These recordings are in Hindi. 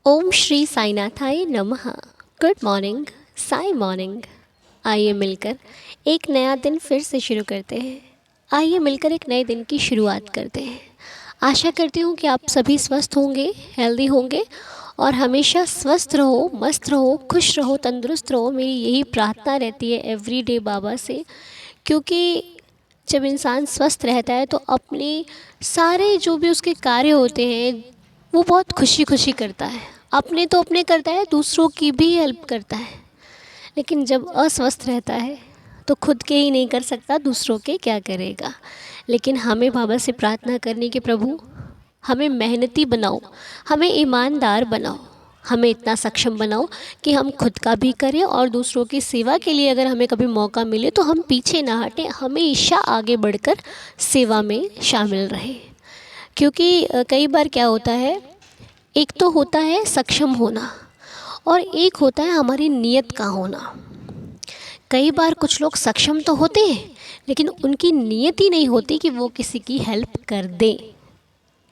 ओम श्री साईनाथाय नमः। Good morning, Sai morning. आइए मिलकर एक नया दिन फिर से शुरू करते हैं। आइए मिलकर एक नए दिन की शुरुआत करते हैं। आशा करती हूँ कि आप सभी स्वस्थ होंगे, हेल्दी होंगे और हमेशा स्वस्थ रहो, मस्त रहो, खुश रहो, तंदुरुस्त रहो। मेरी यही प्रार्थना रहती है एवरीडे बाबा से, क्योंकि जब इंसान स्वस्थ रहता है तो अपने सारे जो भी उसके कार्य होते हैं वो बहुत खुशी खुशी करता है। अपने तो अपने करता है, दूसरों की भी हेल्प करता है। लेकिन जब अस्वस्थ रहता है तो खुद के ही नहीं कर सकता, दूसरों के क्या करेगा। लेकिन हमें बाबा से प्रार्थना करनी कि प्रभु हमें मेहनती बनाओ, हमें ईमानदार बनाओ, हमें इतना सक्षम बनाओ कि हम खुद का भी करें और दूसरों की सेवा के लिए अगर हमें कभी मौका मिले तो हम पीछे ना हटें, हमेशा आगे बढ़कर सेवा में शामिल रहें। क्योंकि कई बार क्या होता है, एक तो होता है सक्षम होना और एक होता है हमारी नीयत का होना। कई बार कुछ लोग सक्षम तो होते हैं लेकिन उनकी नीयत ही नहीं होती कि वो किसी की हेल्प कर दें।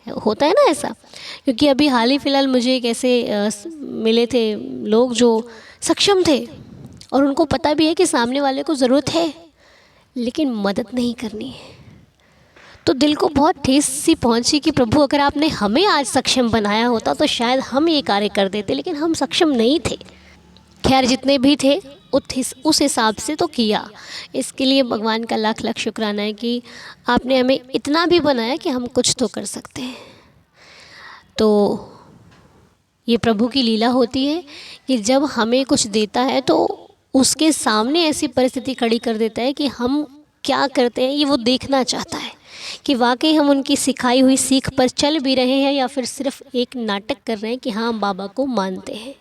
होता है ना ऐसा। क्योंकि अभी हाल ही फ़िलहाल मुझे एक ऐसे मिले थे लोग जो सक्षम थे और उनको पता भी है कि सामने वाले को ज़रूरत है लेकिन मदद नहीं करनी है। तो दिल को बहुत ठेस सी पहुंची कि प्रभु अगर आपने हमें आज सक्षम बनाया होता तो शायद हम ये कार्य कर देते, लेकिन हम सक्षम नहीं थे। खैर जितने भी थे उस हिसाब से तो किया। इसके लिए भगवान का लाख लाख शुक्राना है कि आपने हमें इतना भी बनाया कि हम कुछ तो कर सकते हैं। तो ये प्रभु की लीला होती है कि जब हमें कुछ देता है तो उसके सामने ऐसी परिस्थिति खड़ी कर देता है कि हम क्या करते हैं ये वो देखना चाहता है कि वाकई हम उनकी सिखाई हुई सीख पर चल भी रहे हैं या फिर सिर्फ एक नाटक कर रहे हैं कि हाँ बाबा को मानते हैं।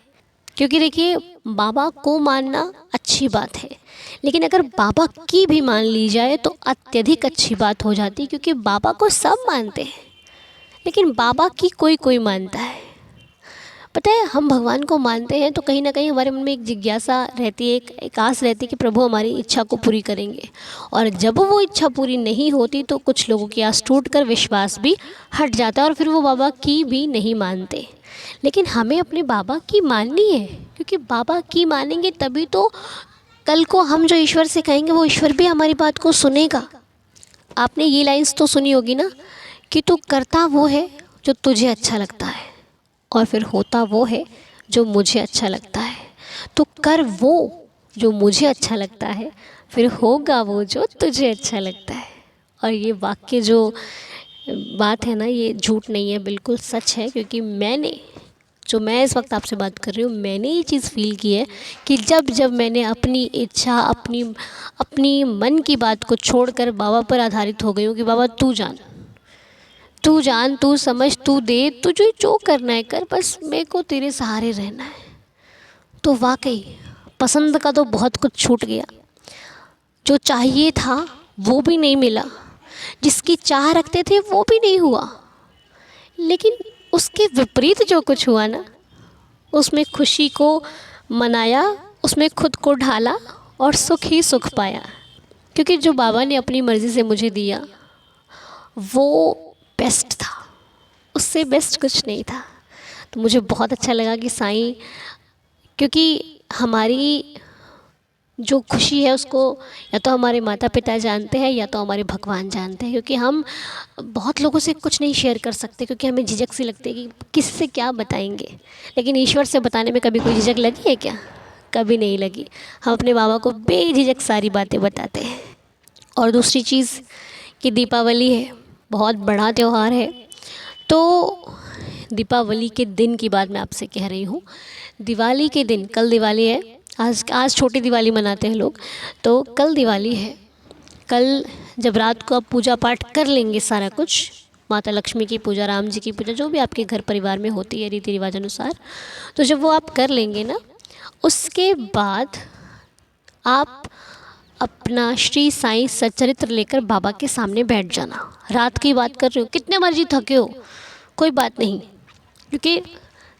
क्योंकि देखिए, बाबा को मानना अच्छी बात है, लेकिन अगर बाबा की भी मान ली जाए तो अत्यधिक अच्छी बात हो जाती है। क्योंकि बाबा को सब मानते हैं लेकिन बाबा की कोई कोई मानता है। पता है, हम भगवान को मानते हैं तो कहीं ना कहीं हमारे मन में एक जिज्ञासा रहती है, एक आस रहती है कि प्रभु हमारी इच्छा को पूरी करेंगे। और जब वो इच्छा पूरी नहीं होती तो कुछ लोगों की आस टूट कर विश्वास भी हट जाता है और फिर वो बाबा की भी नहीं मानते। लेकिन हमें अपने बाबा की माननी है, क्योंकि बाबा की मानेंगे तभी तो कल को हम जो ईश्वर से कहेंगे वो ईश्वर भी हमारी बात को सुनेगा। आपने ये लाइन्स तो सुनी होगी ना कि तू करता वो है जो तुझे अच्छा लगता है और फिर होता वो है जो मुझे अच्छा लगता है। तो कर वो जो मुझे अच्छा लगता है, फिर होगा वो जो तुझे अच्छा लगता है। और ये वाक्य जो बात है ना, ये झूठ नहीं है, बिल्कुल सच है। क्योंकि मैं इस वक्त आपसे बात कर रही हूँ, मैंने ये चीज़ फील की है कि जब जब मैंने अपनी इच्छा, अपनी मन की बात को छोड़कर बाबा पर आधारित हो गई हूँ कि बाबा तू जान, तू समझ, तू दे, तुझे जो करना है कर, बस मेरे को तेरे सहारे रहना है। तो वाकई पसंद का तो बहुत कुछ छूट गया। जो चाहिए था वो भी नहीं मिला, जिसकी चाह रखते थे वो भी नहीं हुआ। लेकिन उसके विपरीत जो कुछ हुआ ना, उसमें खुशी को मनाया, उसमें खुद को ढाला और सुख ही सुख पाया। क्योंकि जो बाबा ने अपनी मर्ज़ी से मुझे दिया वो बेस्ट था, उससे बेस्ट कुछ नहीं था। तो मुझे बहुत अच्छा लगा कि साईं, क्योंकि हमारी जो खुशी है उसको या तो हमारे माता पिता जानते हैं या तो हमारे भगवान जानते हैं। क्योंकि हम बहुत लोगों से कुछ नहीं शेयर कर सकते, क्योंकि हमें झिझक सी लगती है कि किसी से क्या बताएंगे। लेकिन ईश्वर से बताने में कभी कोई झिझक लगी है क्या? कभी नहीं लगी। हम अपने बाबा को बेझिझक सारी बातें बताते हैं। और दूसरी चीज़ कि दीपावली है, बहुत बड़ा त्यौहार है। तो दीपावली के दिन की बात मैं आपसे कह रही हूँ। दिवाली के दिन, कल दिवाली है, आज छोटी दिवाली मनाते हैं लोग, तो कल दिवाली है। कल जब रात को आप पूजा पाठ कर लेंगे, सारा कुछ, माता लक्ष्मी की पूजा, राम जी की पूजा, जो भी आपके घर परिवार में होती है रीति रिवाज अनुसार, तो जब वो आप कर लेंगे ना, उसके बाद आप अपना श्री साईं सच्चरित्र लेकर बाबा के सामने बैठ जाना। रात की बात कर रही हो, कितने मर्जी थके हो कोई बात नहीं, क्योंकि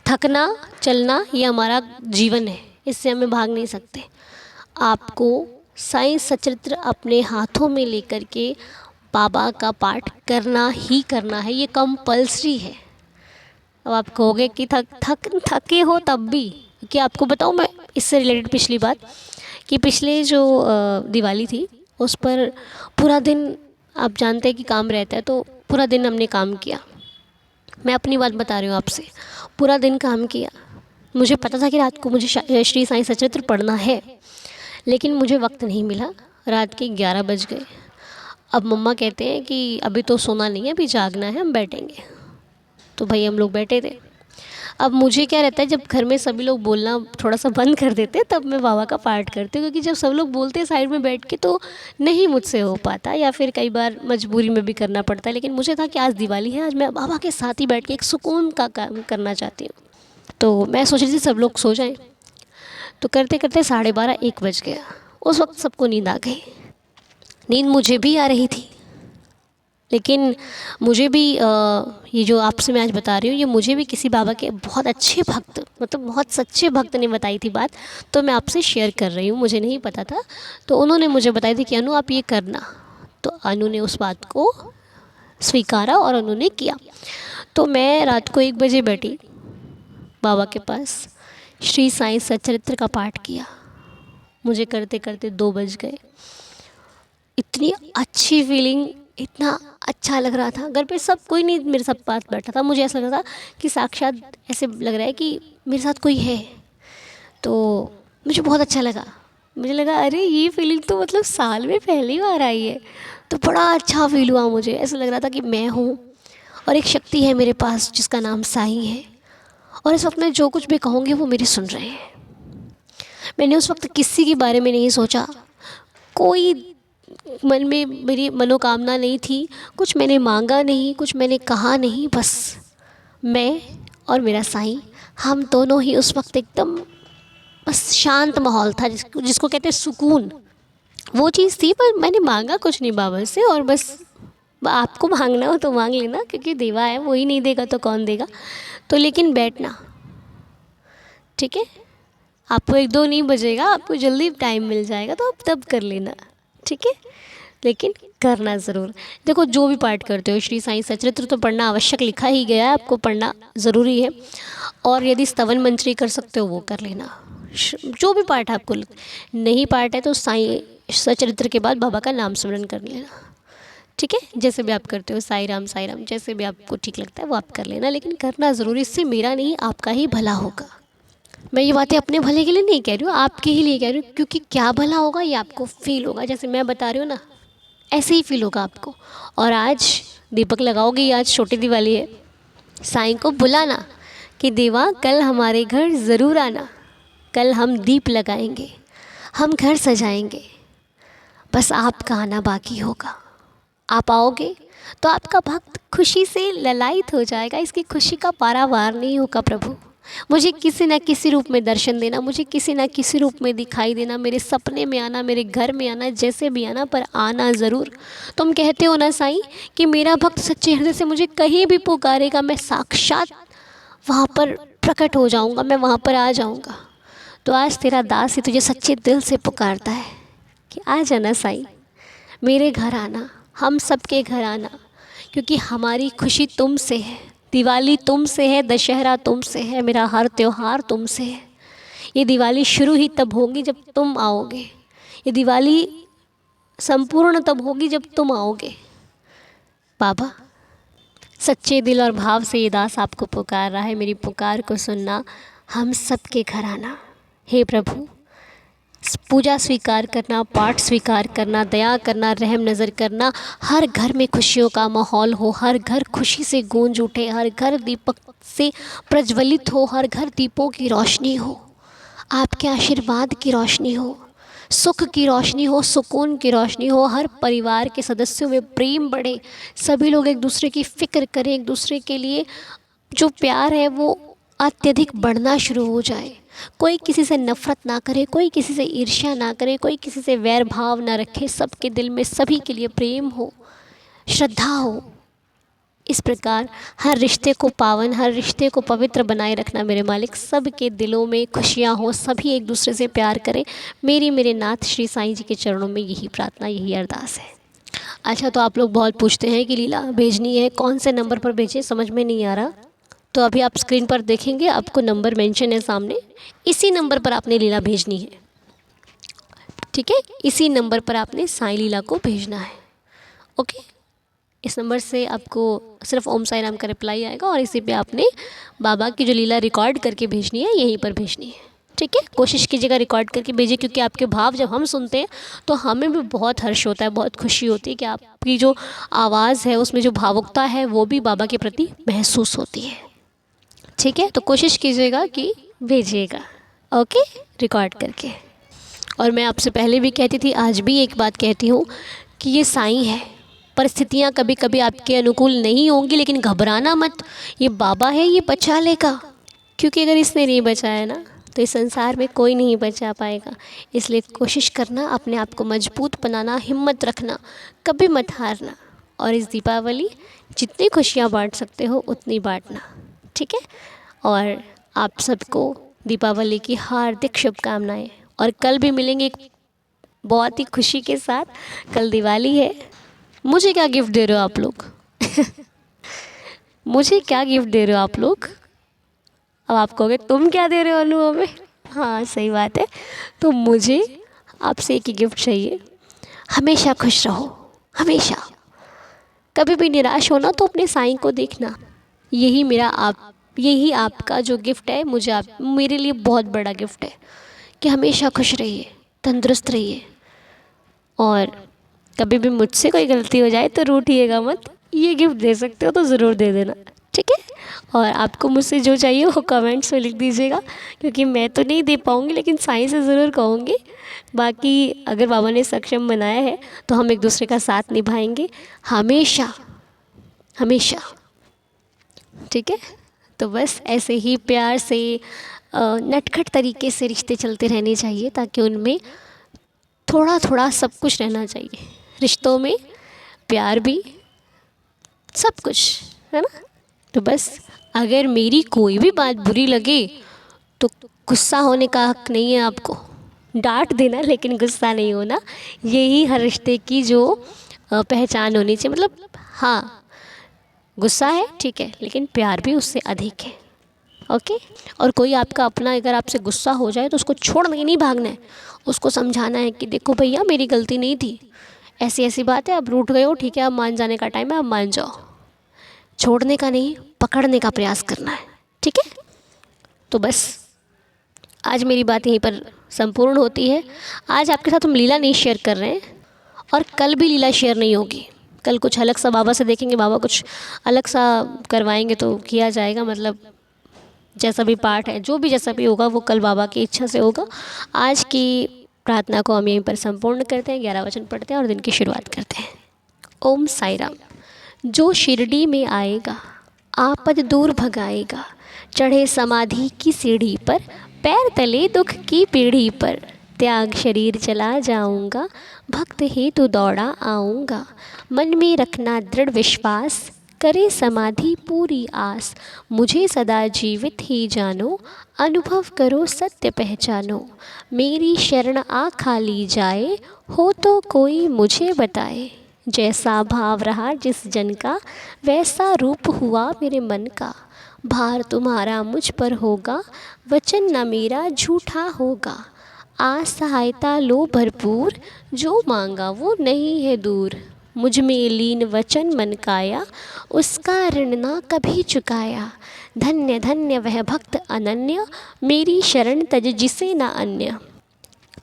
थकना चलना ये हमारा जीवन है, इससे हमें भाग नहीं सकते। आपको साईं सच्चरित्र अपने हाथों में लेकर के बाबा का पाठ करना ही करना है, ये कंपल्सरी है। अब आप कहोगे कि थके हो तब भी, क्योंकि आपको बताऊँ मैं इससे रिलेटेड पिछली बात, कि पिछले जो दिवाली थी उस पर पूरा दिन, आप जानते हैं कि काम रहता है, तो पूरा दिन हमने काम किया। मैं अपनी बात बता रही हूँ आपसे, पूरा दिन काम किया। मुझे पता था कि रात को मुझे श्री साईं सचरित्र पढ़ना है, लेकिन मुझे वक्त नहीं मिला। रात के 11 बज गए। अब मम्मा कहते हैं कि अभी तो सोना नहीं है, अभी जागना है, हम बैठेंगे। तो भाई हम लोग बैठे थे। अब मुझे क्या रहता है, जब घर में सभी लोग बोलना थोड़ा सा बंद कर देते हैं तब मैं बाबा का पाठ करती हूँ, क्योंकि जब सब लोग बोलते हैं साइड में बैठ के तो नहीं मुझसे हो पाता, या फिर कई बार मजबूरी में भी करना पड़ता है। लेकिन मुझे था कि आज दिवाली है, आज मैं बाबा के साथ ही बैठ के एक सुकून का काम करना चाहती हूँ। तो मैं सोच रही थी सब लोग सो जाएं। तो करते करते 12:30-1 बज गया। उस वक्त सबको नींद आ गई। नींद मुझे भी आ रही थी, लेकिन मुझे भी ये जो आपसे मैं आज बता रही हूँ, ये मुझे भी किसी बाबा के बहुत अच्छे भक्त, मतलब बहुत सच्चे भक्त ने बताई थी बात, तो मैं आपसे शेयर कर रही हूँ। मुझे नहीं पता था, तो उन्होंने मुझे बताई थी कि अनु आप ये करना। तो अनु ने उस बात को स्वीकारा और उन्होंने किया। तो मैं रात को 1 बजे बैठी बाबा के पास, श्री साईं सचरित्र का पाठ किया। मुझे करते करते 2 बज गए। इतनी अच्छी फीलिंग, इतना अच्छा लग रहा था। घर पे सब कोई नहीं मेरे साथ पास बैठा था, मुझे ऐसा लग रहा था कि साक्षात ऐसे लग रहा है कि मेरे साथ कोई है। तो मुझे बहुत अच्छा लगा। मुझे लगा अरे ये फीलिंग तो मतलब साल में पहली बार आई है। तो बड़ा अच्छा फील हुआ मुझे। ऐसा लग रहा था कि मैं हूँ और एक शक्ति है मेरे पास जिसका नाम साईं है, और इस वक्त मैं जो कुछ भी कहूँगी वो मेरी सुन रहे हैं। मैंने उस वक्त किसी के बारे में नहीं सोचा, कोई मन में मेरी मनोकामना नहीं थी, कुछ मैंने मांगा नहीं, कुछ मैंने कहा नहीं। बस मैं और मेरा साईं, हम दोनों ही उस वक्त एकदम बस शांत माहौल था, जिसको कहते हैं सुकून, वो चीज़ थी। पर मैंने मांगा कुछ नहीं बाबा से, और बस आपको मांगना हो तो मांग लेना, क्योंकि देवा है, वो ही नहीं देगा तो कौन देगा। तो लेकिन बैठना, ठीक है, आपको 1-2 नहीं बजेगा, आपको जल्दी टाइम मिल जाएगा तो आप तब कर लेना, ठीक है, लेकिन करना ज़रूर। देखो जो भी पाठ करते हो, श्री साईं सचरित्र तो पढ़ना आवश्यक लिखा ही गया है, आपको पढ़ना ज़रूरी है। और यदि स्तवन मंत्री कर सकते हो वो कर लेना। जो भी पाठ आपको नहीं पाठ है तो साईं सचरित्र के बाद बाबा का नाम स्मरण कर लेना, ठीक है। जैसे भी आप करते हो, साईं राम जैसे भी आपको ठीक लगता है वो आप कर लेना, लेकिन करना ज़रूरी। इससे मेरा नहीं आपका ही भला होगा। मैं ये बातें अपने भले के लिए नहीं कह रही हूँ, आपके ही लिए कह रही हूँ, क्योंकि क्या भला होगा ये आपको फील होगा। जैसे मैं बता रही हूँ ना, ऐसे ही फील होगा आपको। और आज दीपक लगाओगे, आज छोटी दिवाली है, साईं को बुलाना कि देवा कल हमारे घर ज़रूर आना, कल हम दीप लगाएंगे, हम घर सजाएंगे, बस आपका आना बाकी होगा। आप आओगे तो आपका भक्त खुशी से ललायित हो जाएगा। इसकी खुशी का पारावार नहीं होगा। प्रभु मुझे किसी न किसी रूप में दर्शन देना, मुझे किसी न किसी रूप में दिखाई देना, मेरे सपने में आना, मेरे घर में आना, जैसे भी आना, पर आना ज़रूर। तुम कहते हो ना साईं कि मेरा भक्त सच्चे हृदय से मुझे कहीं भी पुकारेगा, मैं साक्षात वहाँ पर प्रकट हो जाऊँगा, मैं वहाँ पर आ जाऊँगा। तो आज तेरा दास ही तुझे सच्चे दिल से पुकारता है कि आ जाना साईं, मेरे घर आना, हम सबके घर आना, क्योंकि हमारी खुशी तुमसे है। दिवाली तुमसे है, दशहरा तुमसे है, मेरा हर त्यौहार तुमसे है। ये दिवाली शुरू ही तब होगी जब तुम आओगे, ये दिवाली संपूर्ण तब होगी जब तुम आओगे। बाबा सच्चे दिल और भाव से ये दास आपको पुकार रहा है, मेरी पुकार को सुनना, हम सबके घर आना। हे प्रभु पूजा स्वीकार करना, पाठ स्वीकार करना, दया करना, रहम नज़र करना, हर घर में खुशियों का माहौल हो, हर घर खुशी से गूंज उठे, हर घर दीपक से प्रज्वलित हो, हर घर दीपों की रोशनी हो, आपके आशीर्वाद की रोशनी हो, सुख की रोशनी हो, सुकून की रोशनी हो, हर परिवार के सदस्यों में प्रेम बढ़े, सभी लोग एक दूसरे की फ़िक्र करें, एक दूसरे के लिए जो प्यार है वो अत्यधिक बढ़ना शुरू हो जाए। कोई किसी से नफ़रत ना करे, कोई किसी से ईर्ष्या ना करे, कोई किसी से वैर भाव ना रखे, सबके दिल में सभी के लिए प्रेम हो, श्रद्धा हो। इस प्रकार हर रिश्ते को पावन, हर रिश्ते को पवित्र बनाए रखना मेरे मालिक। सबके दिलों में खुशियाँ हो, सभी एक दूसरे से प्यार करें। मेरे नाथ श्री साईं जी के चरणों में यही प्रार्थना, यही अरदास है। अच्छा, तो आप लोग बहुत पूछते हैं कि लीला भेजनी है, कौन से नंबर पर भेजें, समझ में नहीं आ रहा। तो अभी आप स्क्रीन पर देखेंगे, आपको नंबर मेंशन है सामने, इसी नंबर पर आपने लीला भेजनी है। ठीक है, इसी नंबर पर आपने साईं लीला को भेजना है। ओके, इस नंबर से आपको सिर्फ ओम साई राम का रिप्लाई आएगा और इसी पे आपने बाबा की जो लीला रिकॉर्ड करके भेजनी है यहीं पर भेजनी है। ठीक है, कोशिश कीजिएगा रिकॉर्ड करके भेजिए, क्योंकि आपके भाव जब हम सुनते हैं तो हमें भी बहुत हर्ष होता है, बहुत खुशी होती है कि आपकी जो आवाज़ है उसमें जो भावुकता है वो भी बाबा के प्रति महसूस होती है। ठीक है, तो कोशिश कीजिएगा कि भेजिएगा। ओके, रिकॉर्ड करके। और मैं आपसे पहले भी कहती थी, आज भी एक बात कहती हूँ कि ये साईं है, परिस्थितियाँ कभी कभी आपके अनुकूल नहीं होंगी, लेकिन घबराना मत, ये बाबा है, ये बचा लेगा। क्योंकि अगर इसने नहीं बचाया ना तो इस संसार में कोई नहीं बचा पाएगा। इसलिए कोशिश करना, अपने आप को मजबूत बनाना, हिम्मत रखना, कभी मत हारना। और इस दीपावली जितनी खुशियाँ बांट सकते हो उतनी बांटना। ठीक है, और आप सबको दीपावली की हार्दिक शुभकामनाएं। और कल भी मिलेंगे एक बहुत ही खुशी के साथ। कल दिवाली है। मुझे क्या गिफ्ट दे रहे हो आप लोग? मुझे क्या गिफ्ट दे रहे हो आप लोग? अब आप कहोगे तुम क्या दे रहे हो अनु हमें? हाँ, सही बात है। तो मुझे आपसे एक ही गिफ्ट चाहिए, हमेशा खुश रहो, हमेशा। कभी भी निराश होना तो अपने साईं को देखना। यही आपका जो गिफ्ट है, मेरे लिए बहुत बड़ा गिफ्ट है कि हमेशा खुश रहिए, तंदुरुस्त रहिए। और कभी भी मुझसे कोई गलती हो जाए तो रूठिएगा मत, ये गिफ्ट दे सकते हो तो ज़रूर दे देना। ठीक है, और आपको मुझसे जो चाहिए वो कमेंट्स में लिख दीजिएगा, क्योंकि मैं तो नहीं दे पाऊँगी, लेकिन साईं से ज़रूर कहूँगी। बाकी अगर बाबा ने सक्षम बनाया है तो हम एक दूसरे का साथ निभाएंगे हमेशा हमेशा। ठीक है, तो बस ऐसे ही प्यार से नटखट तरीके से रिश्ते चलते रहने चाहिए, ताकि उनमें थोड़ा थोड़ा सब कुछ रहना चाहिए। रिश्तों में प्यार भी, सब कुछ है ना। तो बस अगर मेरी कोई भी बात बुरी लगे तो गुस्सा होने का हक नहीं है आपको। डांट देना, लेकिन गुस्सा नहीं होना। यही हर रिश्ते की जो पहचान होनी चाहिए। मतलब हाँ, गुस्सा है ठीक है, लेकिन प्यार भी उससे अधिक है। ओके, और कोई आपका अपना अगर आपसे गुस्सा हो जाए तो उसको छोड़ नहीं भागना है, उसको समझाना है कि देखो भैया मेरी गलती नहीं थी, ऐसी ऐसी बात है, अब रूठ गए हो, ठीक है, अब मान जाने का टाइम है, अब मान जाओ। छोड़ने का नहीं, पकड़ने का प्रयास करना है। ठीक है, तो बस आज मेरी बात यहीं पर संपूर्ण होती है। आज आपके साथ हम लीला नहीं शेयर कर रहे हैं, और कल भी लीला शेयर नहीं होगी। कल कुछ अलग सा बाबा से देखेंगे, बाबा कुछ अलग सा करवाएंगे तो किया जाएगा। मतलब जैसा भी पाठ है, जो भी जैसा भी होगा वो कल बाबा की इच्छा से होगा। आज की प्रार्थना को हम यहीं पर संपूर्ण करते हैं, 11 वचन पढ़ते हैं और दिन की शुरुआत करते हैं। ओम साई राम। जो शिरडी में आएगा आपद दूर भगाएगा, चढ़े समाधि की सीढ़ी पर, पैर तले दुख की पीढ़ी पर, त्याग शरीर चला जाऊंगा, भक्त हेतु दौड़ा आऊँगा, मन में रखना दृढ़ विश्वास, करे समाधि पूरी आस, मुझे सदा जीवित ही जानो, अनुभव करो सत्य पहचानो, मेरी शरण आ खाली जाए, हो तो कोई मुझे बताए, जैसा भाव रहा जिस जन का, वैसा रूप हुआ मेरे मन का, भार तुम्हारा मुझ पर होगा, वचन न मेरा झूठा होगा, आज सहायता लो भरपूर, जो मांगा वो नहीं है दूर, मुझ में लीन वचन मन काया, उसका ऋण ना कभी चुकाया, धन्य धन्य वह भक्त अनन्य, मेरी शरण तज जिसे न अन्य,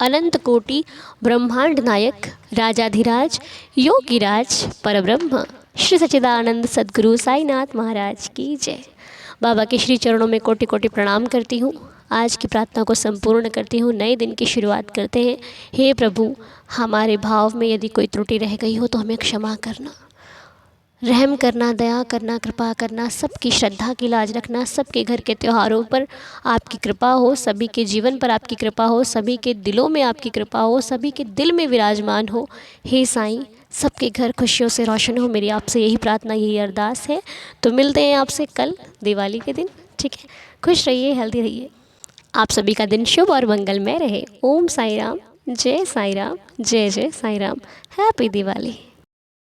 अनंत कोटि ब्रह्मांड नायक, राजाधिराज योगिराज परब्रह्म, श्री सच्चिदानंद सद्गुरु साईनाथ महाराज की जय। बाबा के श्री चरणों में कोटि कोटि प्रणाम करती हूँ। आज की प्रार्थना को संपूर्ण करती हूँ। नए दिन की शुरुआत करते हैं। हे प्रभु, हमारे भाव में यदि कोई त्रुटि रह गई हो तो हमें क्षमा करना, रहम करना, दया करना, कृपा करना, सबकी श्रद्धा की लाज रखना, सबके घर के त्योहारों पर आपकी कृपा हो, सभी के जीवन पर आपकी कृपा हो, सभी के दिलों में आपकी कृपा हो, सभी के दिल में विराजमान हो। हे साईं, सबके घर खुशियों से रोशन हो। मेरी आपसे यही प्रार्थना, यही अरदास है। तो मिलते हैं आपसे कल दिवाली के दिन। ठीक है, खुश रहिए, हेल्दी रहिए। आप सभी का दिन शुभ और मंगलमय रहे। ओम साई राम, जय साई राम, जय जय साई राम। हैप्पी दिवाली।